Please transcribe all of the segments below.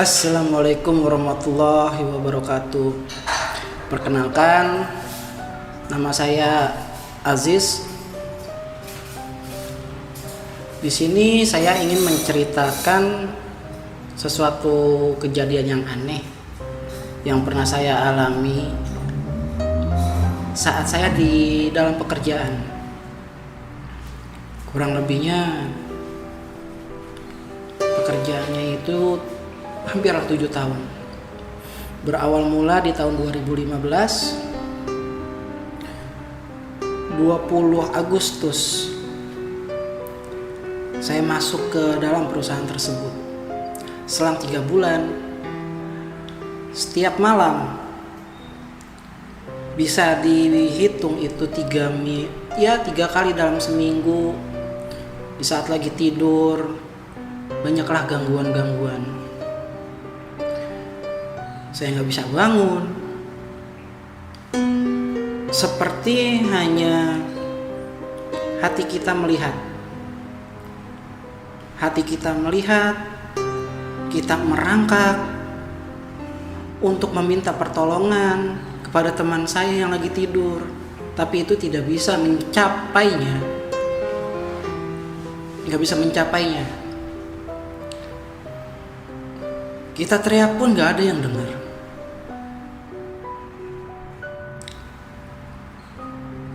Assalamualaikum warahmatullahi wabarakatuh. Perkenalkan, nama saya Aziz. Di sini saya ingin menceritakan sesuatu kejadian yang aneh yang pernah saya alami saat saya di dalam pekerjaan. Kurang lebihnya pekerjaannya itu hampir 7 tahun. Berawal mula di tahun 2015, 20 Agustus saya masuk ke dalam perusahaan tersebut. Selang 3 bulan, setiap malam bisa dihitung itu 3 kali dalam seminggu. Di saat lagi tidur, banyaklah gangguan-gangguan. Saya nggak bisa bangun, seperti hanya hati kita melihat, kita merangkak untuk meminta pertolongan kepada teman saya yang lagi tidur, tapi itu tidak bisa mencapainya, Kita teriak pun nggak ada yang dengar.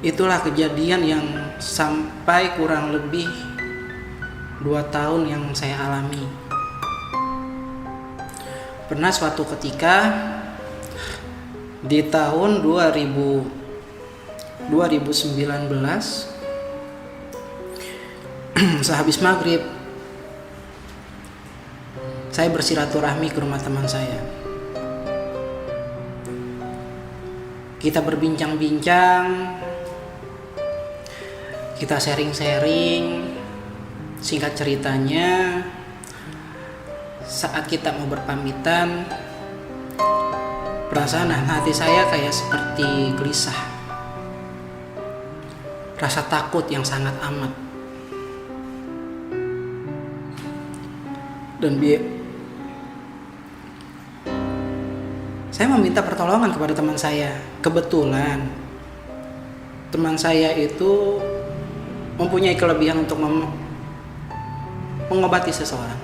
Itulah kejadian yang sampai kurang lebih 2 tahun yang saya alami. Pernah suatu ketika di tahun 2019 sehabis maghrib saya bersilaturahmi ke rumah teman saya. Kita berbincang-bincang, kita sharing-sharing. Singkat ceritanya, saat kita mau berpamitan, perasaan hati saya kayak seperti gelisah, rasa takut yang sangat amat. Dan saya meminta pertolongan kepada teman saya. Kebetulan teman saya itu mempunyai kelebihan untuk mengobati seseorang.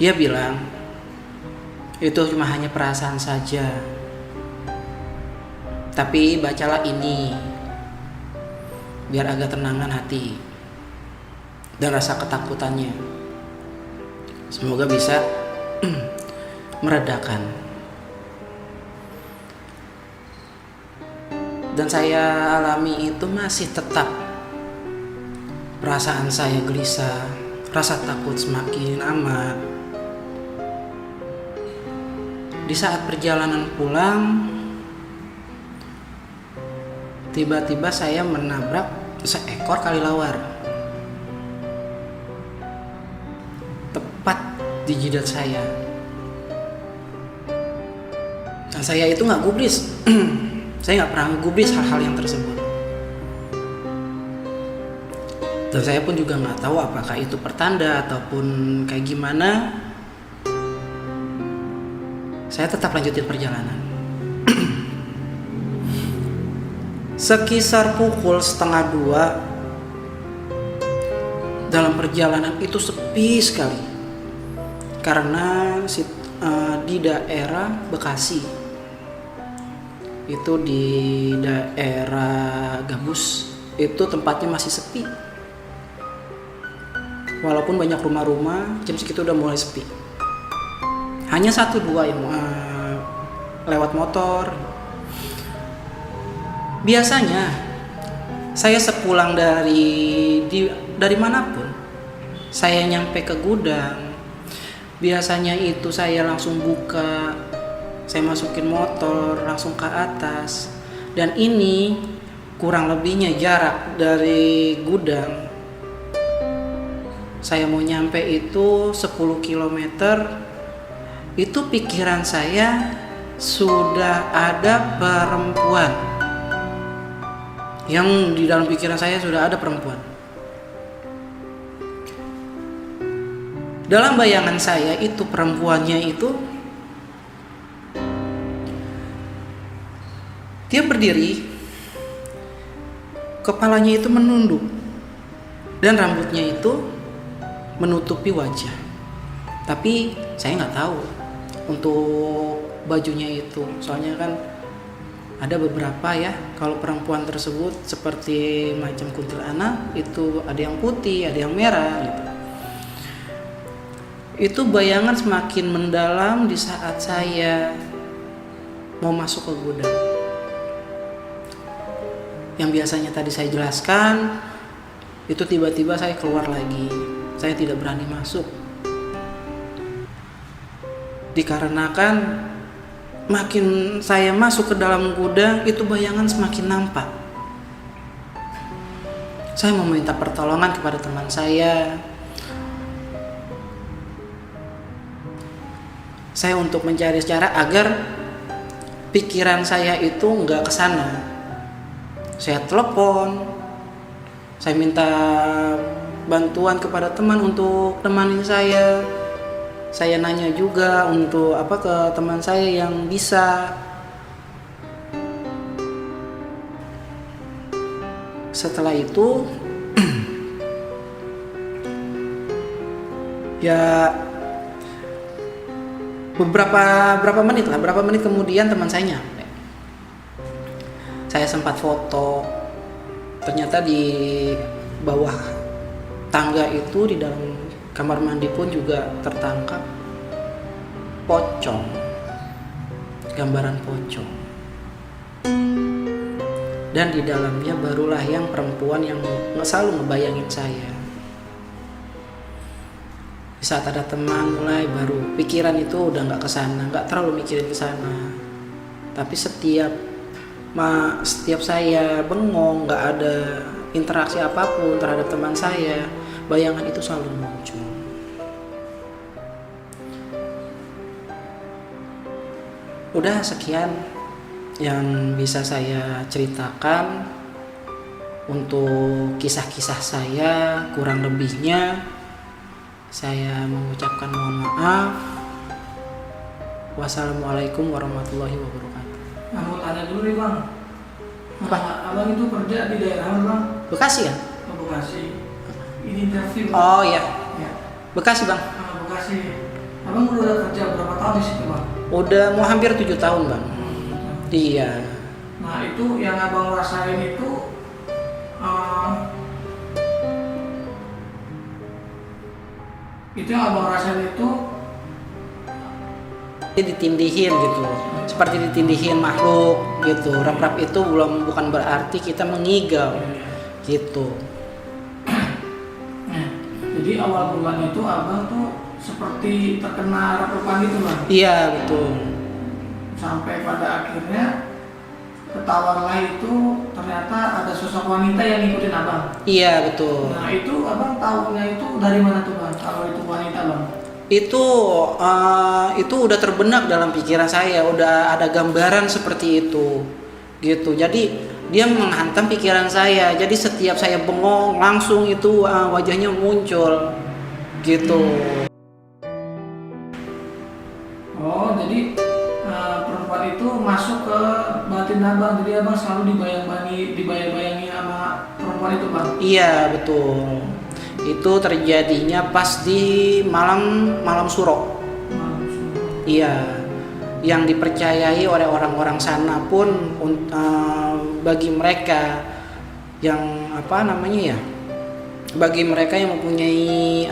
Dia bilang itu cuma hanya perasaan saja, tapi bacalah ini biar agak tenangan hati dan rasa ketakutannya. Semoga bisa meredakan. Dan saya alami itu masih tetap perasaan saya gelisah, rasa takut semakin amat. Di saat perjalanan pulang, tiba-tiba saya menabrak seekor kelelawar tepat di jidat saya. Dan saya itu nggak gubris. Saya nggak pernah gubris hal-hal yang tersebut. Dan saya pun juga nggak tahu apakah itu pertanda ataupun kayak gimana. Saya tetap lanjutin perjalanan. Sekisar pukul 1:30 dalam perjalanan itu sepi sekali. Karena di daerah Bekasi, itu di daerah Gabus, itu tempatnya masih sepi. Walaupun banyak rumah-rumah, jam segitu udah mulai sepi. Hanya 1-2 yang lewat motor. Biasanya saya sepulang dari manapun, saya nyampe ke gudang, biasanya itu saya langsung buka, saya masukin motor langsung ke atas. Dan ini kurang lebihnya jarak dari gudang, saya mau nyampe itu 10 km. Itu pikiran saya sudah ada perempuan. Yang di dalam pikiran saya sudah ada perempuan. Dalam bayangan saya itu perempuannya itu dia berdiri, kepalanya itu menunduk dan rambutnya itu menutupi wajah. Tapi saya nggak tahu untuk bajunya itu, soalnya kan ada beberapa ya, kalau perempuan tersebut seperti macam kuntilanak itu ada yang putih, ada yang merah gitu. Itu bayangan semakin mendalam di saat saya mau masuk ke gudang. Yang biasanya tadi saya jelaskan, itu tiba-tiba saya keluar lagi. Saya tidak berani masuk. Dikarenakan makin saya masuk ke dalam gudang, itu bayangan semakin nampak. Saya meminta pertolongan kepada teman saya. Saya untuk mencari cara agar pikiran saya itu nggak kesana. Saya telepon, saya minta bantuan kepada teman untuk temanin saya. Saya nanya juga untuk ke teman saya yang bisa. Setelah itu ya berapa menit kemudian teman saya nyampe. Saya sempat foto, ternyata di bawah tangga itu di dalam kamar mandi pun juga tertangkap pocong, gambaran pocong. Dan di dalamnya barulah yang perempuan yang selalu ngebayangin saya. Di saat ada teman mulai baru pikiran itu udah nggak kesana, nggak terlalu mikirin kesana. Tapi setiap saya bengong, nggak ada interaksi apapun terhadap teman saya, bayangan itu selalu muncul. Udah sekian yang bisa saya ceritakan untuk kisah-kisah saya. Kurang lebihnya saya mengucapkan mohon maaf. Wassalamualaikum warahmatullahi wabarakatuh. Nah, mau tanya dulu nih Bang. Apa? Abang itu kerja di daerah mana Bang? Bekasi ya? Oh, Bekasi. Ini interview Bang. Oh iya, Ya. Bekasi Bang. Bekasi. Abang udah kerja berapa tahun di situ Bang? Udah mau hampir 7 tahun Bang. Iya. Nah itu yang abang rasain itu yang abang rasain itu ditindihin gitu, seperti ditindihin makhluk gitu. Rap-rap itu bukan berarti kita mengigau gitu. Nah, jadi awal bulan itu abang tuh seperti terkena rap-rapan gitu Bang? Iya betul. Sampai pada akhirnya ketahuan lah itu ternyata ada sosok wanita yang ngikutin abang. Iya betul. Nah itu abang tahunya itu dari mana tuh Bang? Kalau itu wanita Bang? Itu udah terbenak dalam pikiran saya, udah ada gambaran seperti itu gitu. Jadi dia menghantam pikiran saya, jadi setiap saya bengong langsung itu wajahnya muncul gitu. Oh jadi perempuan itu masuk ke batin abang, jadi abang selalu dibayang-bayangi sama perempuan itu Bang? Iya betul. Itu terjadinya pas di malam suro. Iya, yang dipercayai oleh orang-orang sana pun bagi mereka yang bagi mereka yang mempunyai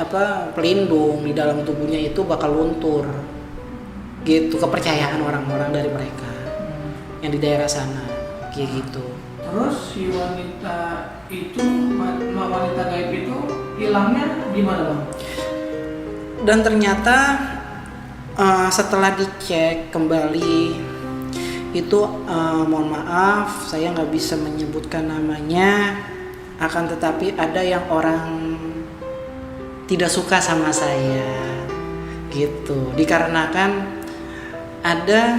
pelindung di dalam tubuhnya itu bakal luntur. Gitu kepercayaan orang-orang dari mereka yang di daerah sana kayak gitu. Terus si wanita gaib itu hilangnya di mana Bang? Dan ternyata setelah dicek kembali itu mohon maaf saya nggak bisa menyebutkan namanya, akan tetapi ada yang orang tidak suka sama saya gitu, dikarenakan ada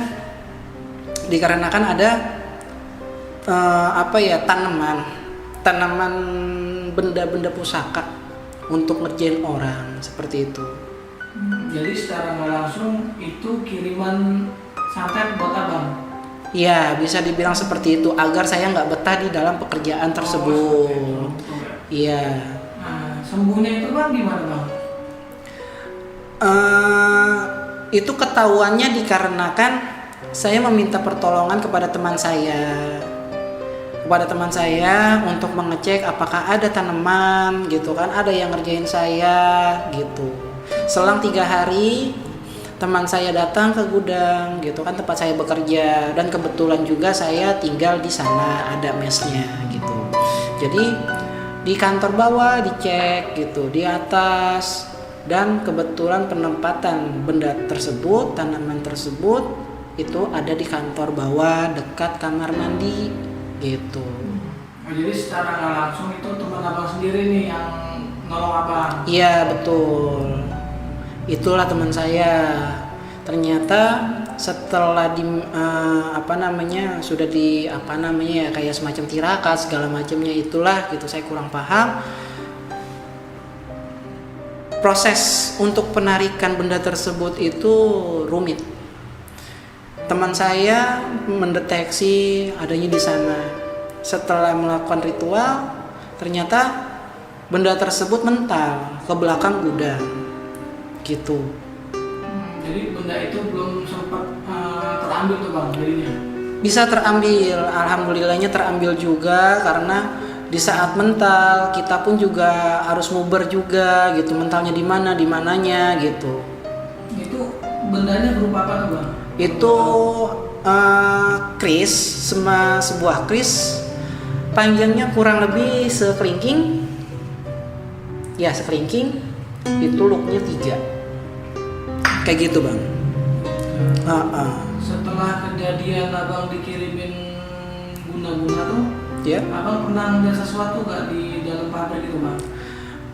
tanaman benda-benda pusaka untuk ngerjain orang seperti itu. Jadi secara nggak langsung itu kiriman santet buat abang. Iya, bisa dibilang seperti itu agar saya nggak betah di dalam pekerjaan tersebut. Betul ya. Iya. Nah, sembuhnya itu bang gimana bang? Itu ketahuannya dikarenakan saya meminta pertolongan kepada teman saya untuk mengecek apakah ada tanaman gitu kan, ada yang ngerjain saya gitu. Selang 3 hari teman saya datang ke gudang gitu kan, tempat saya bekerja, dan kebetulan juga saya tinggal di sana, ada mesnya gitu. Jadi di kantor bawah dicek gitu, di atas, dan kebetulan penempatan benda tersebut, tanaman tersebut itu ada di kantor bawah dekat kamar mandi gitu. Oh, jadi secara nggak langsung itu teman abang sendiri nih yang nolong abang. Iya betul, itulah teman saya. Ternyata setelah sudah kayak semacam tirakat segala macamnya itulah gitu, saya kurang paham. Proses untuk penarikan benda tersebut itu rumit. Teman saya mendeteksi adanya di sana. Setelah melakukan ritual, ternyata benda tersebut mental ke belakang gudang. Gitu. Jadi benda itu belum sempat terambil tuh bang jadinya. Bisa terambil, alhamdulillahnya terambil juga, karena di saat mental kita pun juga harus nguber juga gitu, mentalnya di mana, di mananya gitu. Itu bendanya berupa apa tuh bang? Itu kris, sebuah kris panjangnya kurang lebih sekelingking, itu looknya 3 kayak gitu bang. Setelah kejadian abang dikirimin guna-guna tuh, Ya. abang pernah melihat sesuatu gak di dalam pabrik itu bang?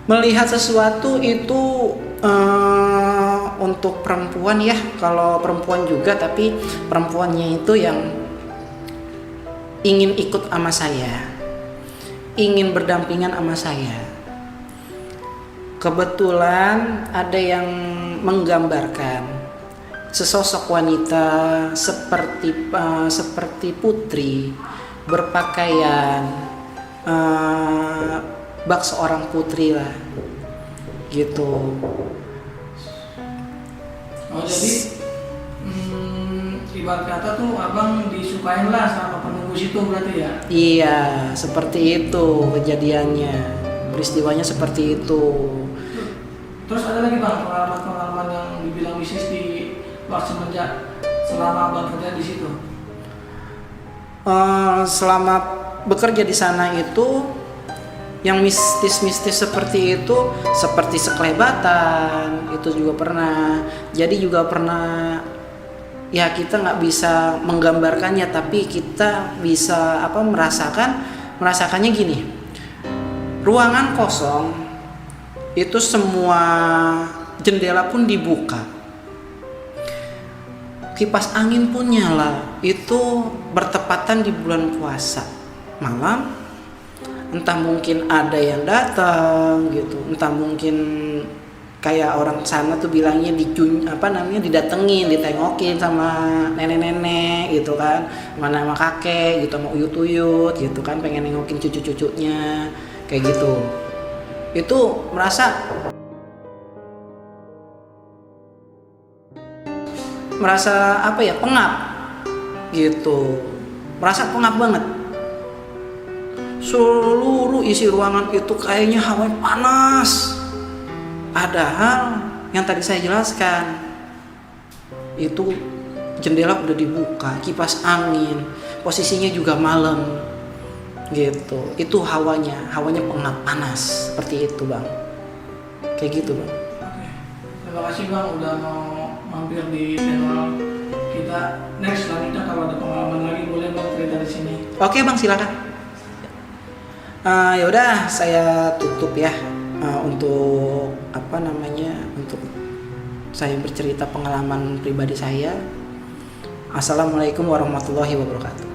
Melihat sesuatu itu untuk perempuan ya, kalau perempuan juga, tapi perempuannya itu yang ingin ikut sama saya, ingin berdampingan sama saya. Kebetulan ada yang menggambarkan sesosok wanita seperti putri, berpakaian bak seorang putri lah gitu. Oh jadi ibarat kata tuh abang disukain lah sama penunggu situ berarti ya? Iya, seperti itu kejadiannya, peristiwanya seperti itu. Terus ada lagi bang pengalaman yang dibilang bisnis di waktu semenjak selama abang kerja di situ? Selama bekerja di sana itu yang mistis-mistis seperti itu, seperti sekelebatan itu juga pernah. Jadi juga pernah, ya kita nggak bisa menggambarkannya, tapi kita bisa merasakannya gini. Ruangan kosong itu semua jendela pun dibuka, kipas angin pun nyala. Itu bertepatan di bulan puasa malam. Entah mungkin ada yang datang gitu, entah mungkin kayak orang sana tuh bilangnya didatengin, ditengokin sama nenek-nenek gitu kan, mana sama kakek gitu, sama uyut-uyut gitu kan, pengen nengokin cucu-cucunya kayak gitu. Itu merasa pengap gitu, merasa pengap banget. Seluruh isi ruangan itu kayaknya hawanya panas. Padahal yang tadi saya jelaskan itu jendela udah dibuka, kipas angin, posisinya juga malam gitu. Itu hawanya pengap, panas seperti itu bang, kayak gitu bang. Oke. Terima kasih bang udah mau mampir di channel kita. Next selanjutnya kalau ada pengalaman lagi boleh bang cerita di sini. Oke bang, silakan. Ya udah, saya tutup ya untuk untuk saya bercerita pengalaman pribadi saya. Assalamualaikum warahmatullahi wabarakatuh.